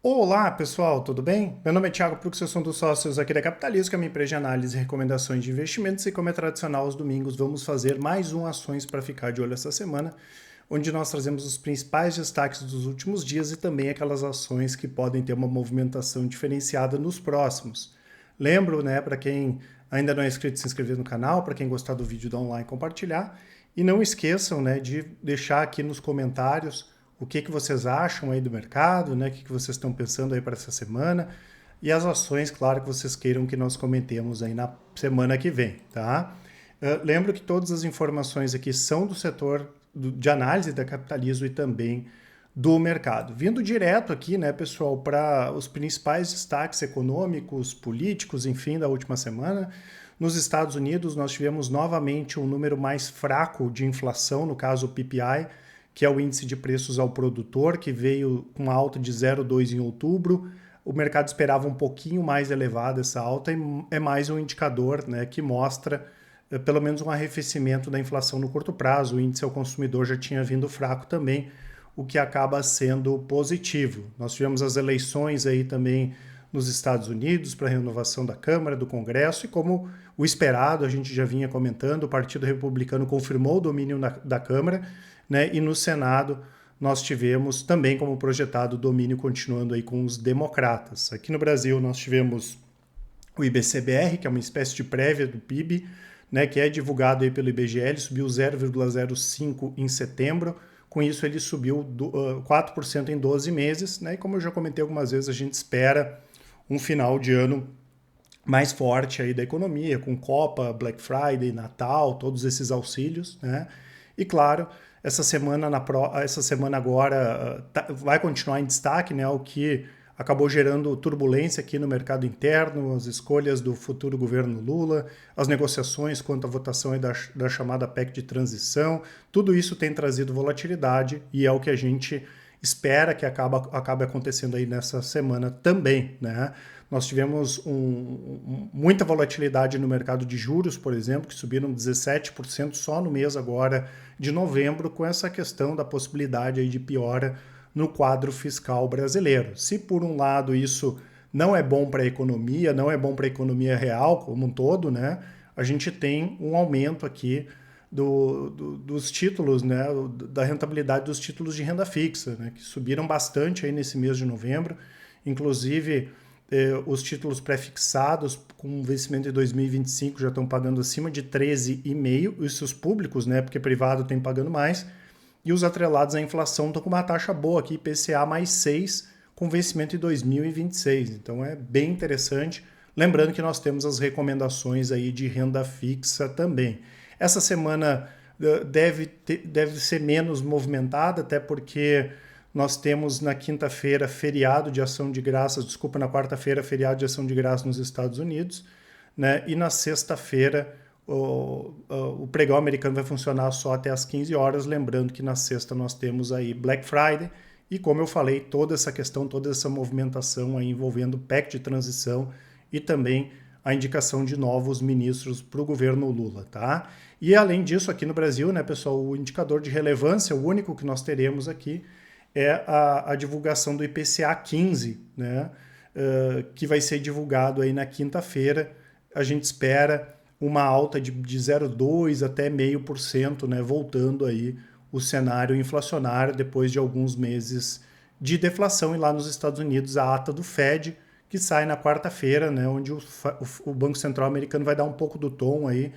Olá, pessoal, tudo bem? Meu nome é Thiago Prux, eu sou um dos sócios aqui da Capitalismo, que é uma empresa de análise e recomendações de investimentos, e como é tradicional aos domingos, vamos fazer mais um Ações para ficar de olho essa semana, onde nós trazemos os principais destaques dos últimos dias e também aquelas ações que podem ter uma movimentação diferenciada nos próximos. Lembro, né, para quem ainda não é inscrito, se inscrever no canal, para quem gostar do vídeo, dar um like e compartilhar, e não esqueçam, né, de deixar aqui nos comentários o que vocês acham aí do mercado, né? O que vocês estão pensando aí para essa semana e as ações, claro, que vocês queiram que nós comentemos aí na semana que vem, tá? Lembro que todas as informações aqui são do setor de análise da Capitalismo e também do mercado. Vindo direto aqui, né, pessoal, para os principais destaques econômicos, políticos, enfim, da última semana. Nos Estados Unidos, nós tivemos novamente um número mais fraco de inflação, no caso o PPI, que é o índice de preços ao produtor, que veio com uma alta de 0,2 em outubro. O mercado esperava um pouquinho mais elevada essa alta e é mais um indicador, né, que mostra pelo menos um arrefecimento da inflação no curto prazo. O índice ao consumidor já tinha vindo fraco também, o que acaba sendo positivo. Nós tivemos as eleições aí também nos Estados Unidos para a renovação da Câmara, do Congresso, e como o esperado, a gente já vinha comentando, o Partido Republicano confirmou o domínio da Câmara, né, e no Senado nós tivemos também como projetado o domínio continuando aí com os democratas. Aqui no Brasil nós tivemos o IBCBR, que é uma espécie de prévia do PIB, né, que é divulgado aí pelo IBGE, ele subiu 0,05 em setembro. Com isso ele subiu 4% em 12 meses, né, e como eu já comentei algumas vezes, a gente espera um final de ano mais forte aí da economia, com Copa, Black Friday, Natal, todos esses auxílios, né? E claro, essa semana agora vai continuar em destaque, né? O que acabou gerando turbulência aqui no mercado interno, as escolhas do futuro governo Lula, as negociações quanto à votação aí da chamada PEC de transição, tudo isso tem trazido volatilidade e é o que a gente espera que acabe acontecendo aí nessa semana também, né? Nós tivemos muita volatilidade no mercado de juros, por exemplo, que subiram 17% só no mês agora de novembro, com essa questão da possibilidade aí de piora no quadro fiscal brasileiro. Se por um lado isso não é bom para a economia, não é bom para a economia real como um todo, né? A gente tem um aumento aqui dos títulos, né, da rentabilidade dos títulos de renda fixa, né, que subiram bastante aí nesse mês de novembro. Inclusive, os títulos pré-fixados com vencimento em 2025 já estão pagando acima de 13,5%, isso os públicos, né, porque privado tem pagando mais, e os atrelados à inflação estão com uma taxa boa aqui, IPCA mais 6, com vencimento em 2026. Então é bem interessante. Lembrando que nós temos as recomendações aí de renda fixa também. Essa semana deve ser menos movimentada, até porque nós temos na quinta-feira feriado de ação de graças, desculpa, na quarta-feira feriado de ação de graças nos Estados Unidos, né? E na sexta-feira o pregão americano vai funcionar só até as 15 horas, lembrando que na sexta nós temos aí Black Friday e, como eu falei, toda essa questão, toda essa movimentação aí envolvendo o PEC de transição e também a indicação de novos ministros para o governo Lula, tá? E além disso, aqui no Brasil, né, pessoal, o indicador de relevância, o único que nós teremos aqui, é a divulgação do IPCA 15, né, que vai ser divulgado aí na quinta-feira. A gente espera uma alta de 0,2% até 0,5%, né, voltando aí o cenário inflacionário depois de alguns meses de deflação. E lá nos Estados Unidos, a ata do Fed, que sai na quarta-feira, né, onde o Banco Central americano vai dar um pouco do tom aí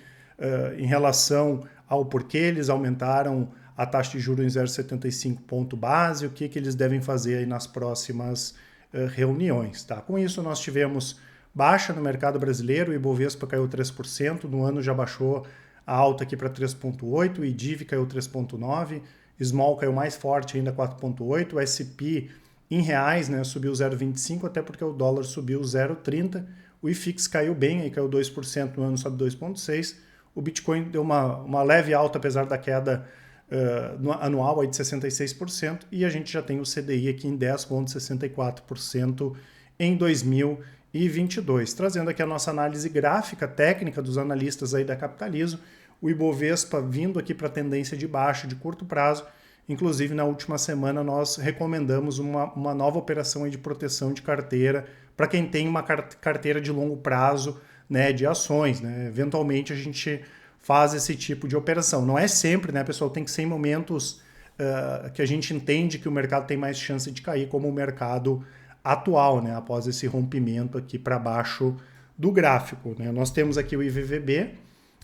em relação ao porquê eles aumentaram a taxa de juros em 0,75 ponto base, o que eles devem fazer aí nas próximas reuniões. Tá? Com isso, nós tivemos baixa no mercado brasileiro, o Ibovespa caiu 3%, no ano já baixou a alta aqui para 3,8%, o IDIV caiu 3,9%, Small caiu mais forte ainda, 4,8%, o S&P em reais, né, subiu 0,25%, até porque o dólar subiu 0,30%, o IFIX caiu bem, aí caiu 2%, no ano sobe 2,6%, o Bitcoin deu uma leve alta, apesar da queda anual aí de 66%, e a gente já tem o CDI aqui em 10,64% em 2022. Trazendo aqui a nossa análise gráfica técnica dos analistas aí da Capitalismo, o Ibovespa vindo aqui para a tendência de baixa de curto prazo, Inclusive, na última semana, nós recomendamos uma nova operação aí de proteção de carteira para quem tem uma carteira de longo prazo, né, de ações. Né? Eventualmente, a gente faz esse tipo de operação. Não é sempre, né, pessoal? Tem que ser em momentos que a gente entende que o mercado tem mais chance de cair, como o mercado atual, né, após esse rompimento aqui para baixo do gráfico. Né? Nós temos aqui o IVVB,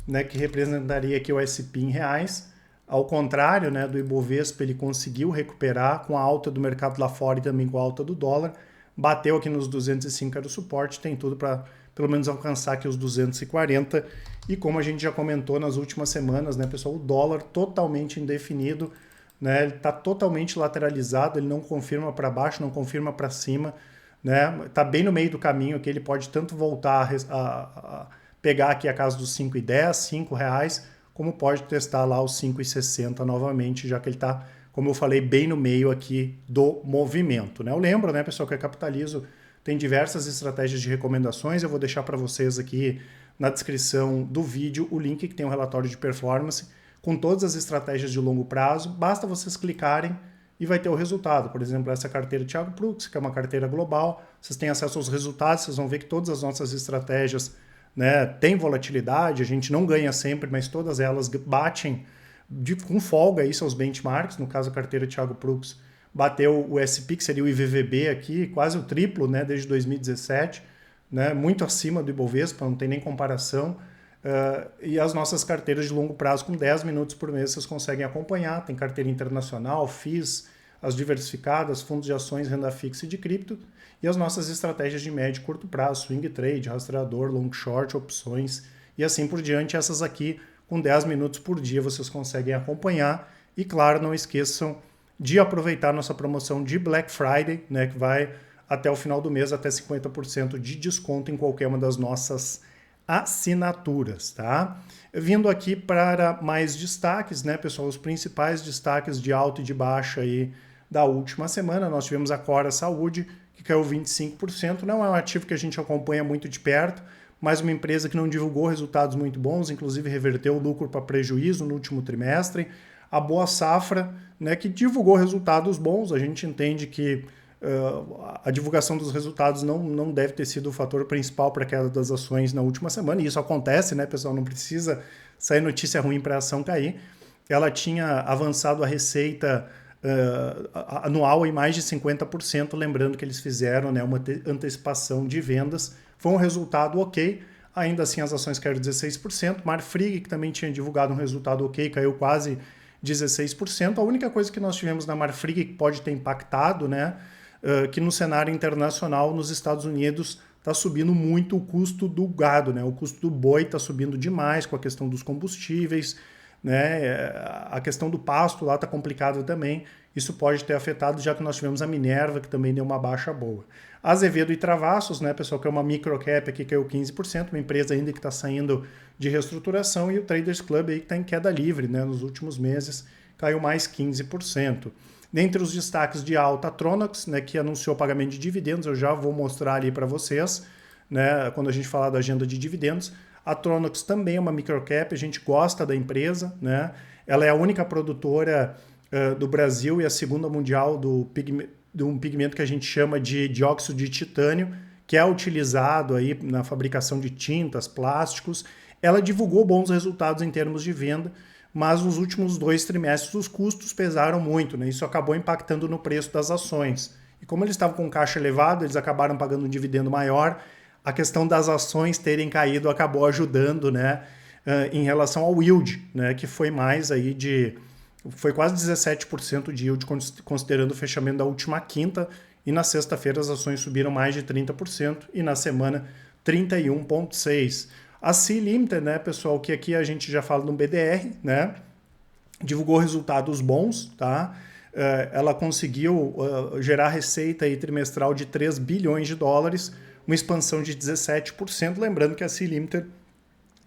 né, que representaria aqui o SP em reais. Ao contrário, né, do Ibovespa, ele conseguiu recuperar com a alta do mercado lá fora e também com a alta do dólar. Bateu aqui nos 205, era o suporte, tem tudo para pelo menos alcançar aqui os 240. E como a gente já comentou nas últimas semanas, né, pessoal, o dólar totalmente indefinido, né, ele está totalmente lateralizado, ele não confirma para baixo, não confirma para cima, né, está bem no meio do caminho aqui, ele pode tanto voltar a pegar aqui a casa dos 5,10, R$ 5, como pode testar lá os 5,60 novamente, já que ele está, como eu falei, bem no meio aqui do movimento. Né? Eu lembro, né, pessoal, que a Capitalizo tem diversas estratégias de recomendações, eu vou deixar para vocês aqui na descrição do vídeo o link que tem um relatório de performance com todas as estratégias de longo prazo, basta vocês clicarem e vai ter o resultado. Por exemplo, essa carteira Thiago Prux, que é uma carteira global, vocês têm acesso aos resultados, vocês vão ver que todas as nossas estratégias, né, têm volatilidade, a gente não ganha sempre, mas todas elas batem com folga aí seus benchmarks. No caso, a carteira Thiago Prux bateu o SP, que seria o IVVB aqui, quase o triplo, né, desde 2017, né, muito acima do Ibovespa, não tem nem comparação. E as nossas carteiras de longo prazo, com 10 minutos por mês, vocês conseguem acompanhar. Tem carteira internacional, FIIs, as diversificadas, fundos de ações, renda fixa e de cripto. E as nossas estratégias de médio e curto prazo, swing trade, rastreador, long short, opções e assim por diante. Essas aqui, com 10 minutos por dia, vocês conseguem acompanhar. E claro, não esqueçam de aproveitar nossa promoção de Black Friday, né, que vai até o final do mês, até 50% de desconto em qualquer uma das nossas assinaturas, tá? Vindo aqui para mais destaques, né, pessoal, os principais destaques de alta e de baixa aí da última semana. Nós tivemos a Cora Saúde, que caiu 25%, não é um ativo que a gente acompanha muito de perto, mas uma empresa que não divulgou resultados muito bons, inclusive reverteu o lucro para prejuízo no último trimestre. A Boa Safra, né, que divulgou resultados bons, a gente entende que a divulgação dos resultados não deve ter sido o fator principal para a queda das ações na última semana, e isso acontece, né, pessoal? Não precisa sair notícia ruim para a ação cair. Ela tinha avançado a receita anual em mais de 50%, lembrando que eles fizeram, né, uma antecipação de vendas. Foi um resultado ok, ainda assim as ações caíram 16%. Marfrig, que também tinha divulgado um resultado ok, caiu quase 16%. A única coisa que nós tivemos na Marfrig que pode ter impactado, né, que no cenário internacional, nos Estados Unidos, está subindo muito o custo do gado, né? O custo do boi está subindo demais com a questão dos combustíveis, né? A questão do pasto lá está complicada também. Isso pode ter afetado, já que nós tivemos a Minerva, que também deu uma baixa boa. Azevedo e Travassos, né, pessoal, que é uma microcap aqui, caiu 15%, uma empresa ainda que está saindo de reestruturação, e o Traders Club aí que está em queda livre, né, nos últimos meses, caiu mais 15%. Dentre os destaques de alta, a Tronox, né, que anunciou pagamento de dividendos, eu já vou mostrar ali para vocês, né, quando a gente falar da agenda de dividendos. A Tronox também é uma microcap, a gente gosta da empresa, né? Ela é a única produtora do Brasil e a segunda mundial de um pigmento que a gente chama de dióxido de titânio, que é utilizado aí na fabricação de tintas, plásticos. Ela divulgou bons resultados em termos de venda, mas nos últimos 2 trimestres os custos pesaram muito, né? Isso acabou impactando no preço das ações. E como eles estavam com caixa elevado, eles acabaram pagando um dividendo maior. A questão das ações terem caído acabou ajudando, né, em relação ao yield, né, que foi mais aí foi quase 17% de yield considerando o fechamento da última quinta, e na sexta-feira as ações subiram mais de 30% e na semana 31,6%. A Sea Limited, né, pessoal, que aqui a gente já fala no BDR, né, divulgou resultados bons, tá? Ela conseguiu gerar receita aí trimestral de 3 bilhões de dólares, uma expansão de 17%, lembrando que a Sea Limited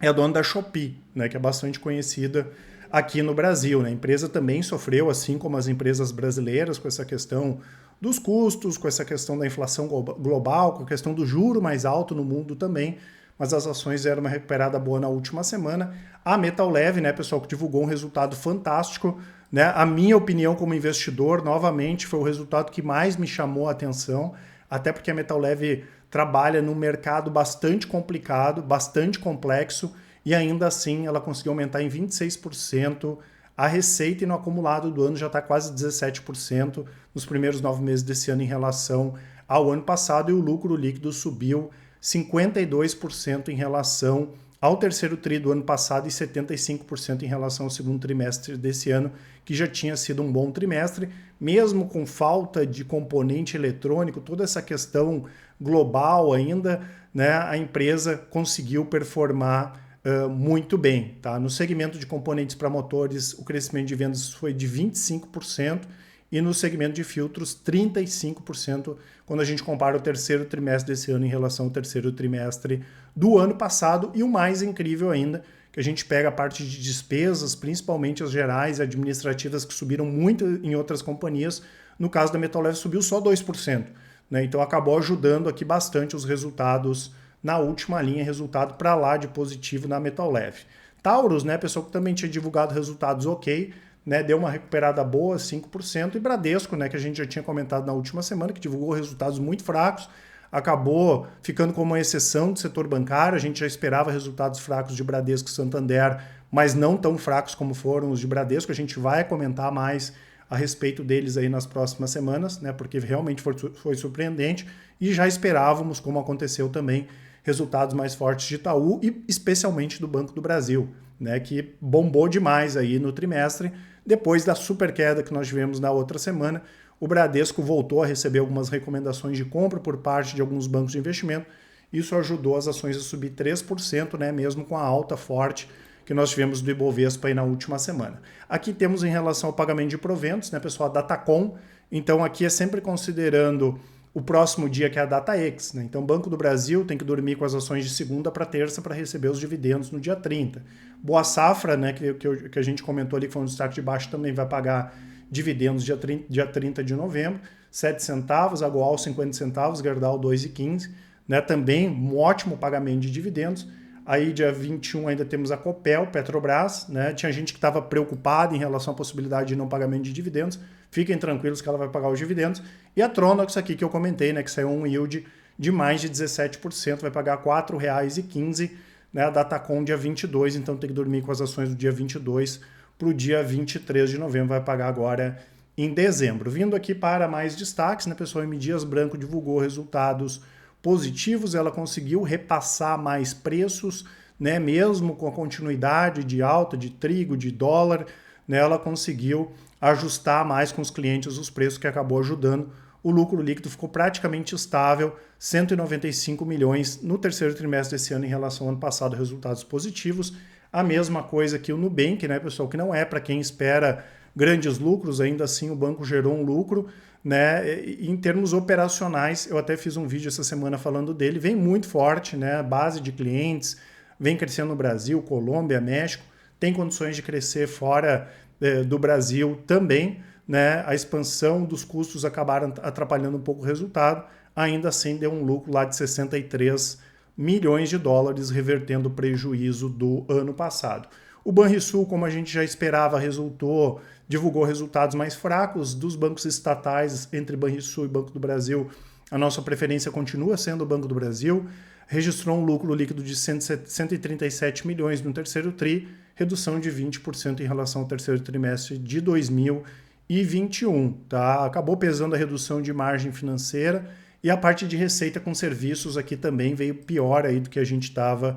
é a dona da Shopee, né, que é bastante conhecida aqui no Brasil. Né? A empresa também sofreu, assim como as empresas brasileiras, com essa questão dos custos, com essa questão da inflação global, com a questão do juro mais alto no mundo também, mas as ações deram uma recuperada boa na última semana. A Metal Leve, né, pessoal, que divulgou um resultado fantástico, né? A minha opinião como investidor, novamente, foi o resultado que mais me chamou a atenção, até porque a Metal Leve trabalha num mercado bastante complicado, bastante complexo, e ainda assim ela conseguiu aumentar em 26% a receita e no acumulado do ano já está quase 17% nos primeiros 9 meses desse ano em relação ao ano passado, e o lucro líquido subiu 52% em relação ao terceiro tri do ano passado e 75% em relação ao segundo trimestre desse ano, que já tinha sido um bom trimestre, mesmo com falta de componente eletrônico, toda essa questão global ainda, né, a empresa conseguiu performar muito bem. Tá? No segmento de componentes para motores, o crescimento de vendas foi de 25%, e no segmento de filtros, 35%, quando a gente compara o terceiro trimestre desse ano em relação ao terceiro trimestre do ano passado. E o mais incrível ainda, que a gente pega a parte de despesas, principalmente as gerais e administrativas, que subiram muito em outras companhias. No caso da Metal Leve, subiu só 2%. Né? Então acabou ajudando aqui bastante os resultados na última linha, resultado para lá de positivo na Metal Leve. Taurus, né, pessoal que também tinha divulgado resultados ok, né, deu uma recuperada boa, 5%, e Bradesco, né, que a gente já tinha comentado na última semana, que divulgou resultados muito fracos, acabou ficando como uma exceção do setor bancário. A gente já esperava resultados fracos de Bradesco e Santander, mas não tão fracos como foram os de Bradesco. A gente vai comentar mais a respeito deles aí nas próximas semanas, né, porque realmente foi surpreendente, e já esperávamos, como aconteceu também, resultados mais fortes de Itaú e especialmente do Banco do Brasil, né, que bombou demais aí no trimestre. Depois da super queda que nós tivemos na outra semana, o Bradesco voltou a receber algumas recomendações de compra por parte de alguns bancos de investimento. Isso ajudou as ações a subir 3%, né, mesmo com a alta forte que nós tivemos do Ibovespa aí na última semana. Aqui temos em relação ao pagamento de proventos, né, pessoal, a Datacom. Então aqui é sempre considerando o próximo dia, que é a data X. Né? Então o Banco do Brasil tem que dormir com as ações de segunda para terça para receber os dividendos no dia 30. Boa Safra, né, que a gente comentou ali, que foi um destaque de baixo, também vai pagar dividendos dia 30 de novembro, 7 centavos, a Goal 50 centavos, Gerdau 2,15, né, também um ótimo pagamento de dividendos. Aí dia 21 ainda temos a Copel, Petrobras, né? Tinha gente que estava preocupada em relação à possibilidade de não pagamento de dividendos. Fiquem tranquilos que ela vai pagar os dividendos. E a Tronox aqui que eu comentei, né, que saiu um yield de mais de 17%, vai pagar R$ 4,15, né? A Datacom dia 22, então tem que dormir com as ações do dia 22 para o dia 23 de novembro, vai pagar agora em dezembro. Vindo aqui para mais destaques, né, pessoal, a M. Dias Branco divulgou resultados positivos, ela conseguiu repassar mais preços, né, mesmo com a continuidade de alta de trigo, de dólar, né, ela conseguiu ajustar mais com os clientes os preços, que acabou ajudando. O lucro líquido ficou praticamente estável, 195 milhões no terceiro trimestre desse ano em relação ao ano passado, resultados positivos. A mesma coisa que o Nubank, né, pessoal, que não é para quem espera grandes lucros, ainda assim o banco gerou um lucro, né? Em termos operacionais, eu até fiz um vídeo essa semana falando dele, vem muito forte, né? A base de clientes vem crescendo no Brasil, Colômbia, México, tem condições de crescer fora do Brasil também, né? A expansão dos custos acabaram atrapalhando um pouco o resultado, ainda assim deu um lucro lá de 63 milhões de dólares, revertendo o prejuízo do ano passado. O Banrisul, como a gente já esperava, divulgou resultados mais fracos dos bancos estatais. Entre Banrisul e Banco do Brasil, a nossa preferência continua sendo o Banco do Brasil. Registrou um lucro líquido de 137 milhões no terceiro tri, redução de 20% em relação ao terceiro trimestre de 2021. Tá? Acabou pesando a redução de margem financeira, e a parte de receita com serviços aqui também veio pior aí do que a gente estava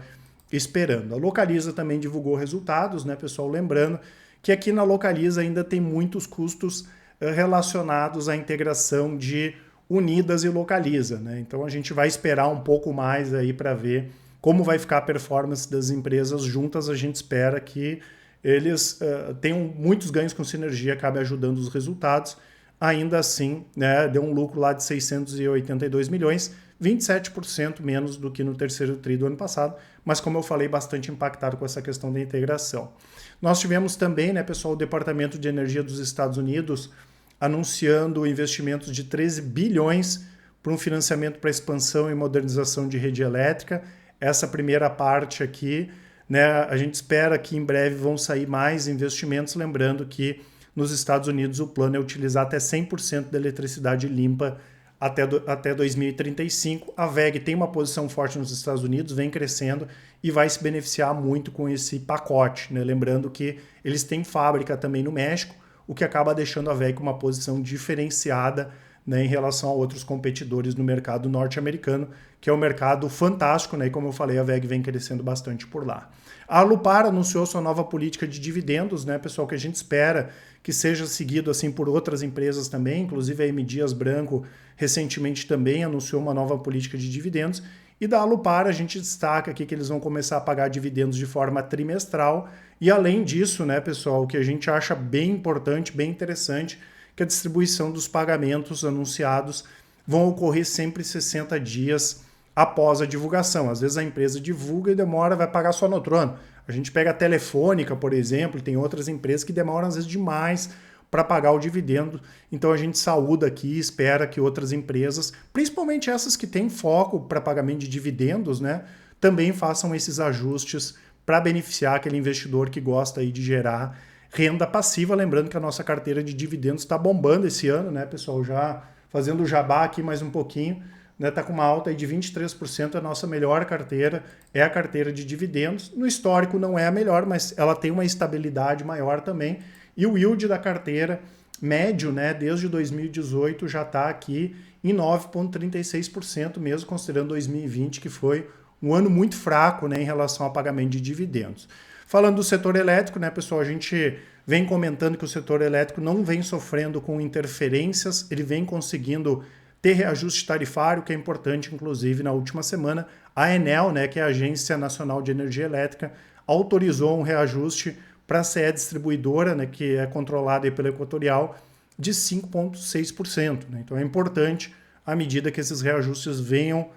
esperando. A Localiza também divulgou resultados, né, pessoal? Lembrando que aqui na Localiza ainda tem muitos custos relacionados à integração de Unidas e Localiza, né? Então a gente vai esperar um pouco mais aí para ver como vai ficar a performance das empresas juntas. A gente espera que eles tenham muitos ganhos com sinergia, acabe ajudando os resultados. Ainda assim, né, deu um lucro lá de 682 milhões, 27% menos do que no terceiro tri do ano passado, mas como eu falei, bastante impactado com essa questão da integração. Nós tivemos também, né, pessoal, o Departamento de Energia dos Estados Unidos anunciando investimentos de 13 bilhões para um financiamento para expansão e modernização de rede elétrica. Essa primeira parte aqui, né, a gente espera que em breve vão sair mais investimentos, lembrando que nos Estados Unidos o plano é utilizar até 100% da eletricidade limpa até 2035. A WEG tem uma posição forte nos Estados Unidos, vem crescendo e vai se beneficiar muito com esse pacote, né? Lembrando que eles têm fábrica também no México, o que acaba deixando a WEG com uma posição diferenciada, né, em relação a outros competidores no mercado norte-americano, que é um mercado fantástico, né? E como eu falei, a WEG vem crescendo bastante por lá. A Alupar anunciou sua nova política de dividendos, né, pessoal, que a gente espera que seja seguido assim por outras empresas também, inclusive a M. Dias Branco recentemente também anunciou uma nova política de dividendos. E da Alupar a gente destaca aqui que eles vão começar a pagar dividendos de forma trimestral. E além disso, né, pessoal, o que a gente acha bem importante, bem interessante, que a distribuição dos pagamentos anunciados vão ocorrer sempre 60 dias após a divulgação. Às vezes a empresa divulga e demora, vai pagar só no outro ano. A gente pega a Telefônica, por exemplo, e tem outras empresas que demoram às vezes demais para pagar o dividendo. Então a gente saúda aqui e espera que outras empresas, principalmente essas que têm foco para pagamento de dividendos, né, também façam esses ajustes para beneficiar aquele investidor que gosta aí de gerar renda passiva. Lembrando que a nossa carteira de dividendos está bombando esse ano, né, pessoal? Já fazendo o jabá aqui mais um pouquinho, né, tá com uma alta aí de 23%, a nossa melhor carteira é a carteira de dividendos. No histórico não é a melhor, mas ela tem uma estabilidade maior também. E o yield da carteira médio, né, desde 2018 já está aqui em 9,36%, mesmo considerando 2020, que foi um ano muito fraco, né, em relação ao pagamento de dividendos. Falando do setor elétrico, né, pessoal, a gente vem comentando que o setor elétrico não vem sofrendo com interferências, ele vem conseguindo ter reajuste tarifário, que é importante, inclusive, na última semana, a Enel, né, que é a Agência Nacional de Energia Elétrica, autorizou um reajuste para a CE Distribuidora, né, que é controlada pela Equatorial, de 5,6%. Né? Então é importante, à medida que esses reajustes venham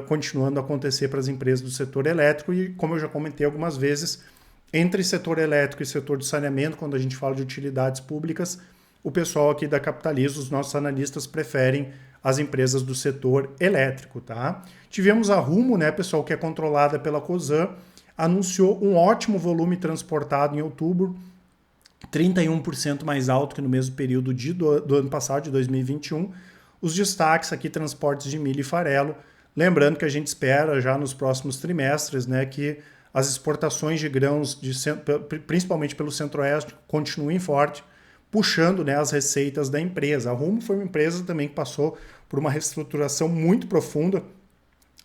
continuando a acontecer para as empresas do setor elétrico, e como eu já comentei algumas vezes, entre setor elétrico e setor de saneamento, quando a gente fala de utilidades públicas, o pessoal aqui da Capitaliza, os nossos analistas, preferem as empresas do setor elétrico, tá? Tivemos a Rumo, né, pessoal, que é controlada pela Cosan, anunciou um ótimo volume transportado em outubro, 31% mais alto que no mesmo período do ano passado, de 2021. Os destaques aqui, transportes de milho e farelo. Lembrando que a gente espera já nos próximos trimestres, né, que as exportações de grãos, principalmente pelo Centro-Oeste, continuem forte, puxando, né, as receitas da empresa. A Rumo foi uma empresa também que passou por uma reestruturação muito profunda.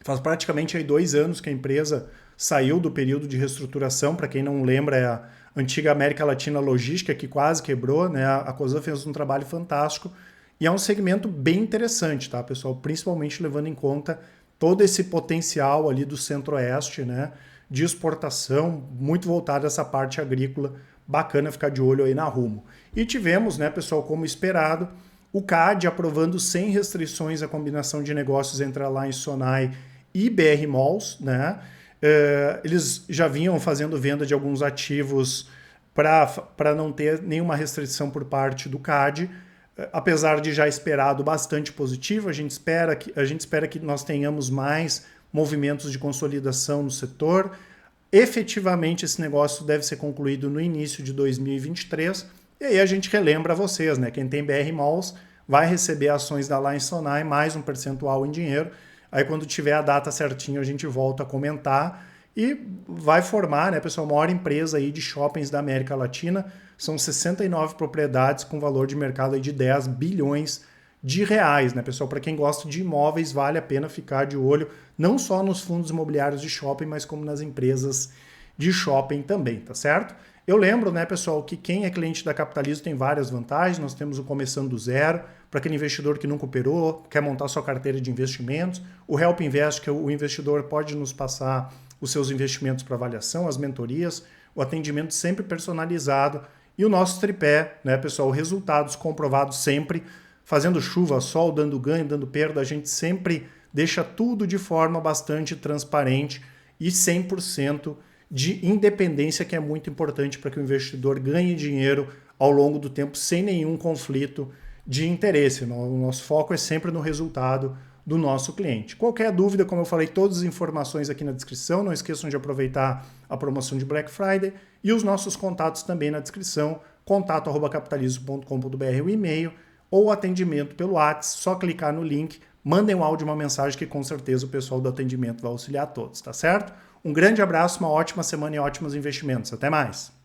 Faz praticamente aí 2 anos que a empresa saiu do período de reestruturação. Para quem não lembra, é a antiga América Latina Logística, que quase quebrou, né? A Cosan fez um trabalho fantástico e é um segmento bem interessante, tá, pessoal? Principalmente levando em conta todo esse potencial ali do Centro-Oeste, né, de exportação, muito voltado a essa parte agrícola. Bacana ficar de olho aí na Rumo. E tivemos, né, pessoal, como esperado, o CAD aprovando sem restrições a combinação de negócios entre a Alliance Sonai e BR Malls, né? Eles já vinham fazendo venda de alguns ativos para não ter nenhuma restrição por parte do CAD, apesar de já esperado bastante positivo. A gente espera que nós tenhamos mais movimentos de consolidação no setor. Efetivamente, esse negócio deve ser concluído no início de 2023. E aí a gente relembra a vocês, né? Quem tem BR Malls vai receber ações da Alliance Sonai, mais um percentual em dinheiro. Aí quando tiver a data certinha, a gente volta a comentar e vai formar, né, pessoal, a maior empresa aí de shoppings da América Latina. São 69 propriedades com valor de mercado aí de 10 bilhões de reais, né, pessoal? Para quem gosta de imóveis, vale a pena ficar de olho, não só nos fundos imobiliários de shopping, mas como nas empresas de shopping também, tá certo? Eu lembro, né, pessoal, que quem é cliente da Capitaliza tem várias vantagens. Nós temos o Começando do Zero, para aquele investidor que nunca operou, quer montar sua carteira de investimentos. O Help Invest, que o investidor pode nos passar os seus investimentos para avaliação, as mentorias, o atendimento sempre personalizado. E o nosso tripé, né, pessoal, resultados comprovados sempre, fazendo chuva, sol, dando ganho, dando perda. A gente sempre deixa tudo de forma bastante transparente e 100% de independência, que é muito importante para que o investidor ganhe dinheiro ao longo do tempo sem nenhum conflito de interesse. O nosso foco é sempre no resultado do nosso cliente. Qualquer dúvida, como eu falei, todas as informações aqui na descrição. Não esqueçam de aproveitar a promoção de Black Friday e os nossos contatos também na descrição contato@capitalizo.com.br o e-mail, ou atendimento pelo WhatsApp, só clicar no link, mandem um áudio, uma mensagem que com certeza o pessoal do atendimento vai auxiliar todos, tá certo? Um grande abraço, uma ótima semana e ótimos investimentos. Até mais!